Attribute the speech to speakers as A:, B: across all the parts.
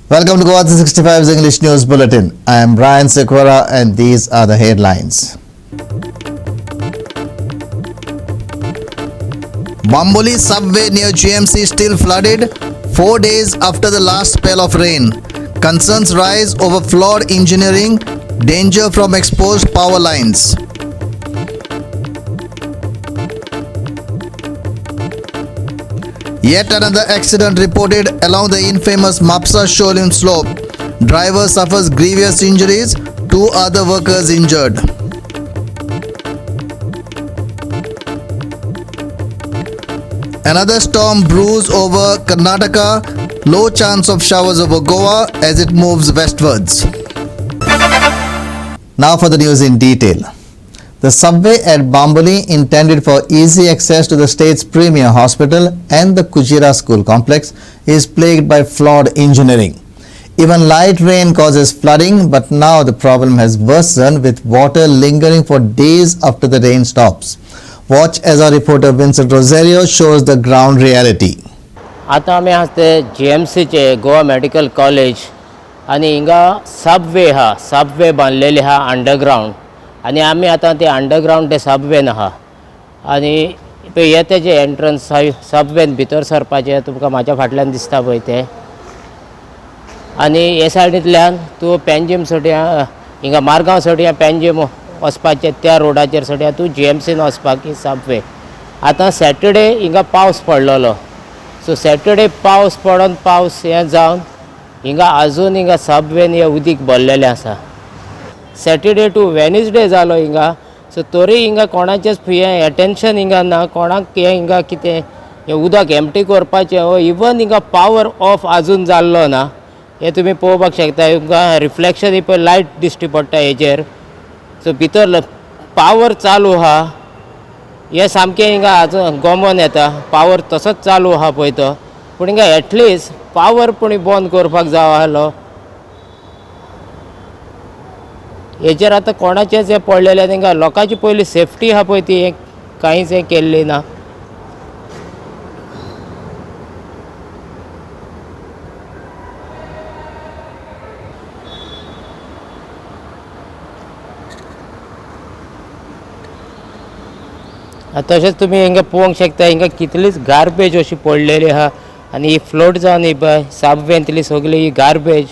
A: Welcome to Goa 365's English News Bulletin. I am Brian Sequora and these are the headlines. Bamboli subway near GMC still flooded 4 days after the last spell of rain. Concerns rise over flawed engineering, danger from exposed power lines. Yet another accident reported along the infamous Mapsa Sholim slope. Driver suffers grievous injuries, 2 other workers injured. Another storm brews over Karnataka, low chance of showers over Goa as it moves westwards. Now for the news in detail. The subway at Bamboli, intended for easy access to the state's premier hospital and the Kujira school complex, is plagued by flawed engineering. Even light rain causes flooding, but now the problem has worsened with water lingering for days after the rain stops. Watch as our reporter Vincent Rosario shows the ground reality.
B: आता आम्ही आसते GMCचे Goa medical college आणि हिंगा Subway बांधलेले हा underground आणि आम्ही आता ते अंडरग्राउंड ते सबवेन आहा आणि हे तेजे एंट्रन्स सबवेन भितर सरपाचे तुमकां म्हाज्या फाटल्यान दिसता पळय ते आणि हे सायडींतल्यान तूं पेंजीम सोड्या हिंगा मारगांव सोड्या पेंजीम वचपाचें त्या रोडाचेर सोड्या तूं GMCन वचपाक ही सबवे. आतां सॅटर्डे हिंगा पावस पडलेलो, सो सॅटर्डे पावस पडून पावस हें जावन हिंगा आजून हिंगा सबवेन हे उदीक भरलेलें आसा. सॅटर्डे टू वेनसडे जालो हिंगा, सो तरी हिंगा कोणाचेच हें एटेन्शन हिंगा ना, कोणाक हें हिंगा कितें हें उदक एम्प्टी करपाचें हो इवन हिंगा पावर ऑफ आजून जाल्लो ना. हें तुमी पळोवपाक शकता, हिंगा रिफ्लेक्शन ही पळय लायट दिश्टी पडटा हेजेर. सो भितर पावर चालू आहा, हें सामकें हिंगा आजून गमन येता, पावर तसोच चालू आहा पळय तो, पूण हिंगा एटलिस्ट पावर पूण बंद करपाक जावो आहलो. हेजेर आतां कोणाचेच हें पडलेलें तांकां लोकांची पयली सेफ्टी आहा पळय ती कांयच हें केल्ली ना. तशेंच तुमी हिंगा पळोवंक शकता हिंगा कितलीच गार्बेज अशी पडलेली आहा आनी ही फ्लोट जावन ही पळय सबवेंतली सगळी ही गार्बेज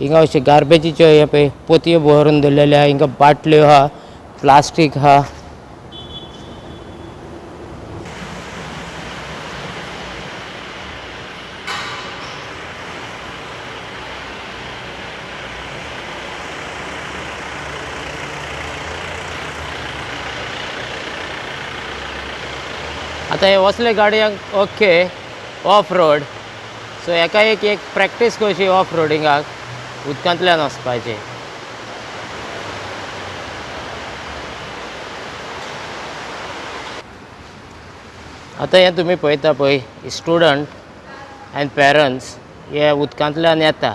B: हिंगा अशें गार्बेजीच्यो हे पळय पोतयो भरून दवरलेल्यो आहा. हिंगा बाटल्यो आहा, प्लास्टीक आहा. आता हे वसले गाडयांक ओके ऑफ रोड, सो एका एक प्रॅक्टीस कशी ऑफ रोडिंगाक उदकांतल्यान वचपाचें. आतां हें तुमी पळयता पळय स्टुडंट एंड पेरंट्स हे उदकांतल्यान येता,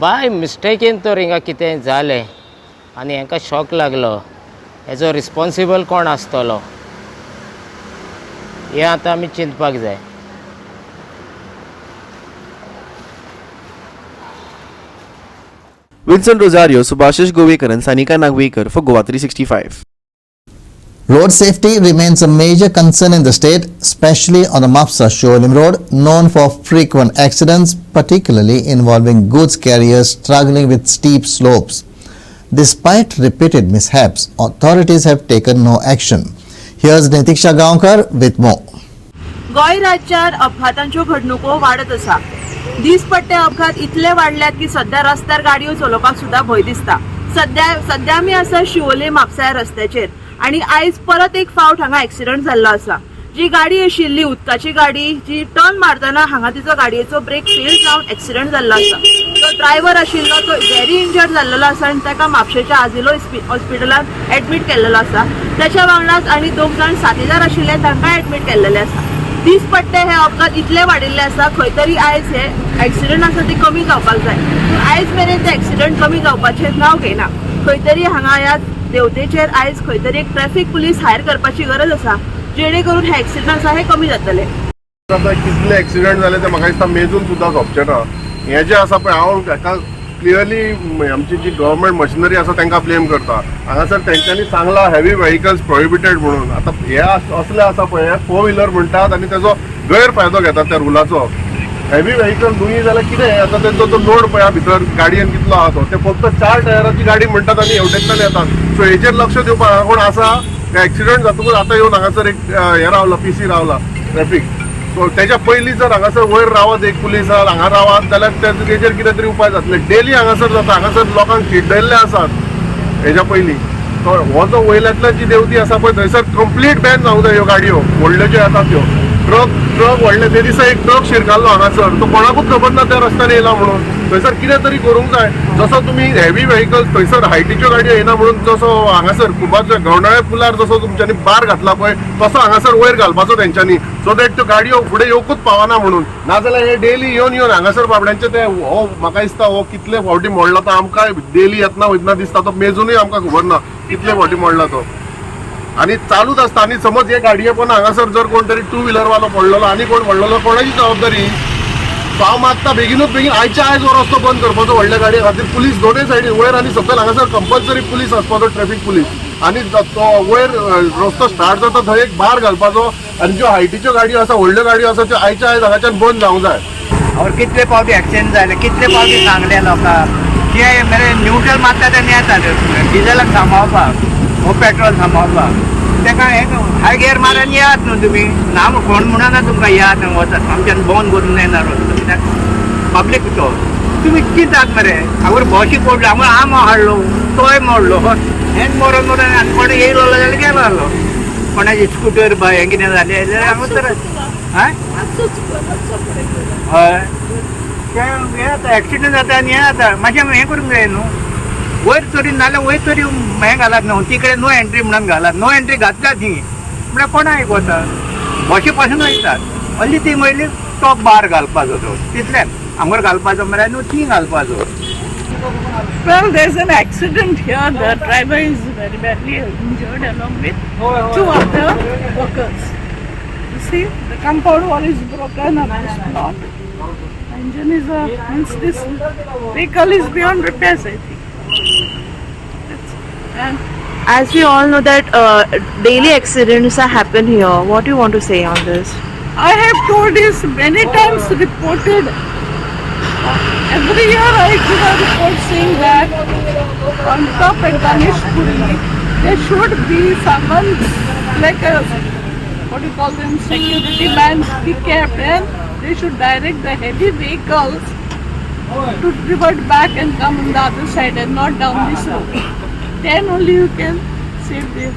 B: बाय मिस्टेकीन तर हिंगा कितें जालें आनी हांकां शॉक लागलो, हेजो रिस्पॉन्सिबल कोण आसतलो हें आतां आमी चिंतपाक जाय.
C: Vincent Rosario, Subhashish Govekar and Sanika Nagwekar for Goa 365.
A: Road safety remains a major concern in the state, especially on the Mapsa Sholim road, known for frequent accidents, particularly involving goods carriers struggling with steep slopes. Despite repeated mishaps, authorities have taken no action. Here's Nitiksha Gaonkar with more.
D: Goa राज्यात अपघातांच्यो घडणुको वाडत आसा. दिसपट्टे अपघात इतले वाडल्यात की सध्या रस्त्यार गाडयो चलोवपाक सुद्धा भंय दिसता. सध्या आमी आसा शिवोले म्हापसा रस्त्याचेर आणि आयज परत एक फावट हांगा एक्सिडंट जाल्लो आसा. जी गाडी आशिल्ली उदकाची गाडी जी टर्न मारतना हांगा तिचो गाडयेचो ब्रेक फेल जावन एक्सिडंट जाल्लो आसा. जो ड्रायव्हर आशिल्लो तो व्हेरी इंजर्ड जाल्लो आसा आणि ताका म्हापशेच्या आजिलो हॉस्पिटलांत एडमिट केल्लो आसा. त्याच्या वांगडाच आनी 2 जाण साथीदार आशिल्ले तांकां एडमिट केल्लेले आसा. दिसपट्टे हे अपघात इतले वाडिल्ले आसा, खंय तरी आयज हे एक्सिडंट आसा ती कमी जावपाक जाय. आयज मेरेन ते एक्सिडंट कमी जावपाचें नांव घेना. खंय तरी हांगा ह्या देवतेचेर आयज खंय तरी एक ट्रॅफिक पुलीस हायर करपाची गरज आसा, जेणे करून हे एक्सिडंट आसा हे कमी जातले.
E: कितले एक्सिडंट जाले ते म्हाका दिसता मेजून सुद्दां सोंपचे ना. हे जे आसा पळय हांव हाका क्लियरली आमची जी गव्हर्मेंट मशिनरी आसा तांकां ब्लेम करता. हांगासर तेंच्यांनी सांगला हेवी व्हेकल्स प्रोहिबिटेड म्हणून. आतां हे असले आसा पळय 4 व्हिलर म्हणटात आनी तेजो गैरफायदो घेतात त्या रुलाचो. हेवी व्हेकल न्हूय जाल्यार कितें आतां तेंचो तो लोड पळया भितर गाडयेन कितलो आहा तो. ते फक्त 4 टायराची गाडी म्हणटात आनी हेवटेंतल्यान येतात. सो हेचेर लक्ष दिवपाक कोण आसा? एक्सिडंट जातकूच आतां येवन हांगासर एक हे रावला PC रावला ट्रॅफिक. सो तेच्या पयलीं जर हांगासर वयर रावत एक पुलीस हांगा रावत जाल्यार तेजेर कितें तरी उपाय जातले. डेली हांगासर जाता. हांगासर लोकांक किड्डयल्ले आसात हेच्या पयलीं. सो हो जो वयल्यांतल्यान जी देंवती आसा पळय थंयसर कंप्लीट बॅन जावंक जाय ह्यो गाडयो व्हडल्यो ज्यो येतात त्यो. ट्रक व्हडले ते दिसा एक ट्रक शिरकाल्लो हांगासर. तो कोणाकूच खबर ना त्या रस्त्यान येयला म्हणून. थंयसर कितें तरी करूंक जाय. जसो तुमी हेवी व्हेकल्स थंयसर हायटीच्यो गाडयो येना म्हणून जसो हांगासर कुबाच्या गवंडाळे पुलार जसो तुमच्यांनी बार घातला पळय तसो हांगासर वयर घालपाचो तेंच्यांनी. सो दॅट त्यो गाडयो फुडें येवकूच पावना म्हणून. नाजाल्यार हे डेली येवन हांगासर बाबड्यांचे ते हो म्हाका दिसता हो कितले फावटी मोडला तो आमकां डेली येतना वयतना दिसता. तो मेजूनय आमकां खबर ना कितले फावटी मोडला तो. आणि चालूच असता. आणि समज हे गाडये पण हांगासर जर कोण तरी 2 व्हिलर वालो पडलेलो आनी कोण पडलेलो कोणाची जबाबदारी? हांव मागता बेगीनूच बेगीन आयच्या आयज हो रस्तो बंद करपाचो व्हडल्या गाडये खातीर. पुलीस दोनूय सायडीन वयर आनी सकयल हांगासर कंपल्सरी पुलीस आसपाचो ट्रॅफिक पुलीस. आनी तो वयर रस्तो स्टार्ट जाता थंय एक बार घालपाचो. आनी ज्यो हायटीच्यो गाडयो आसा व्हडल्यो गाडयो आसा त्यो आयच्या आयज हांगाच्यान बंद जावंक जाय.
F: और कितले पावटी एक्सिडेंट जाले कितले पावटी सांगले लोकांक की मेरे न्यूट्रल मारता तेन्ना येतात डिझेलाक सांबाळपाक हो पेट्रोल सांबाळपाक. तेका हे हाय गियर मारून येयात न्हू तुमी. ना कोण म्हणना तुमकां येयात वचत आमच्यान बंद करून येना रस्तो. कित्याक पब्लीक तो तुमी चिंतात मरे हांगर बशी पडलो हांगा आंबो हाडलो तोय मोडलो हेच मरून मरून आनी कोण येयलो जाल्यार गेलो आसलो. कोणाची स्कूटर बाय हें कितें जालें जाल्यार हांगा तर हय तें हें जाता एक्सिडंट जाता आनी हें जाता. मातशें हें करूंक जाय न्हू. वयर चोरी नाल्यार वयर तरी हें घालात न्हू. तिकडे नो एंट्री म्हणून घालात. नो एंट्री घातल्या थी म्हळ्यार कोणा आयकता. बशी पासून वयतात हल्ली ती म्हणली तो बार घालपाचो तो तितल्यान हांगर घालपाचो म्हळ्यार न्हू ती घालपाचो.
G: Well, there's an accident here. The driver is very badly injured along with 2 other workers. You see, the compound wall is broken on this plot. Engine is means this vehicle is beyond repairs, I think. And
D: As we all know that daily accidents happen here. What do you want to say on this?
G: I have told this many times, reported. Every year I give a report saying that on top at Ganeshpuri there should be someone like a, what do you call them, security man be kept, and they should direct the heavy vehicles to revert back and come on the other side and not down this road. Then only you can save this.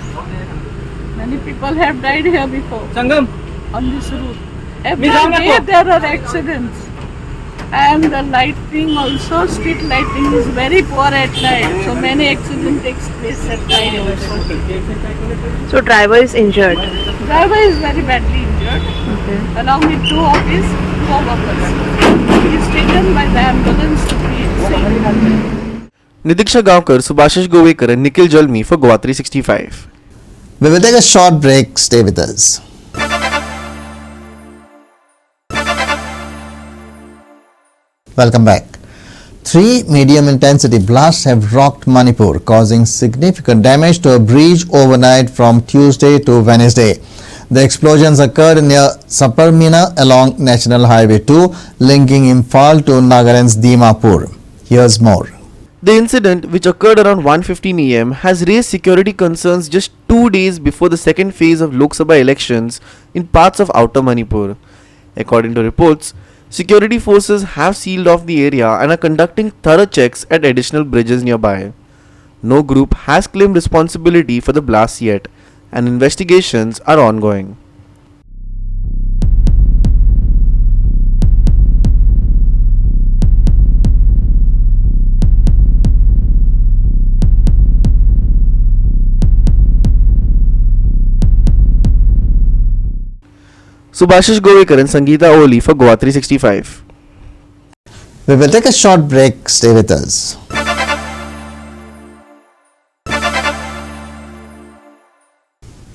G: Many people have died here before on this route. Every day there are accidents. And the lighting also, street lighting is very poor at night. So many accidents takes place at night also.
D: So driver is injured.
G: Driver is very badly injured.
D: Okay.
G: Along with 2 of his co-workers. He is taken by the ambulance to be saved.
C: नितीक्षा Gavkar, Subhashish Govekar and Nikhil Jalmi for Goa 365.
A: We will take a short break. Stay with us. Welcome back. 3 medium intensity blasts have rocked Manipur, causing significant damage to a bridge overnight from Tuesday to Wednesday. The explosions occurred near Saparmina along National Highway 2, linking Imphal to Nagaland's Dimapur. Here's more.
C: The incident, which occurred around 1:15 am, has raised security concerns just 2 days before the second phase of Lok Sabha elections in parts of Outer Manipur. According to reports, security forces have sealed off the area and are conducting thorough checks at additional bridges nearby. No group has claimed responsibility for the blasts yet, and investigations are ongoing. Subhashish Govekar and Sangeeta Oli for Goa 365.
A: We will take a short break. Stay with us.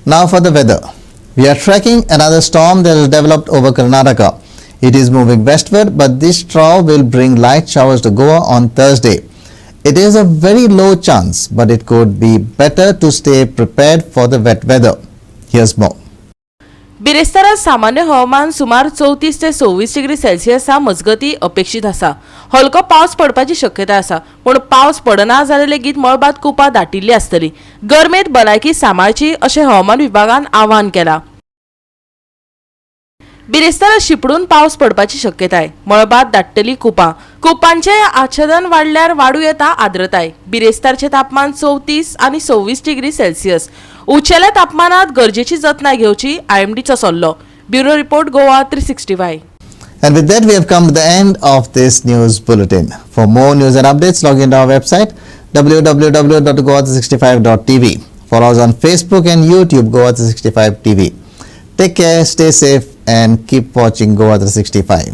A: Now for the weather. We are tracking another storm that has developed over Karnataka. It is moving westward, but this trough will bring light showers to Goa on Thursday. It is a very low chance, but it could be better to stay prepared for the wet weather. Here's more.
H: बिरेस्तारात सामान्य हवामान सुमार 34 ते 26 degree सेल्सियसा मजगती अपेक्षित आसा. हलको पावस पडपाची शक्यताय आसा, पूण पावस पडना जाल्यार लेगीत मळबात कुपां दाटिल्ली आसतली. गरमेत भलायकी सांबाळची अशें हवामान विभागान आवाहन केलां. बिरेस्तारात शिपडून पावस पडपाची शक्यताय. मळबात दाटतली कुपांचे आच्छादन वाडल्यार वाडू येता आर्द्रताय. बिरेस्तारचे तापमान 34 आनी 26 डिग्री सेल्सियस. उंचेल्या तापमानात गरजेची जतनाय घेवची IMDचो सल्लो. Bureau report Goa 365.
A: And with that, we have come to the end of this news bulletin. For more news and updates, log into our website www.goa365.tv. Follow us on Facebook and YouTube, Goa 365 TV. Take care, stay safe, and keep watching Goa 365.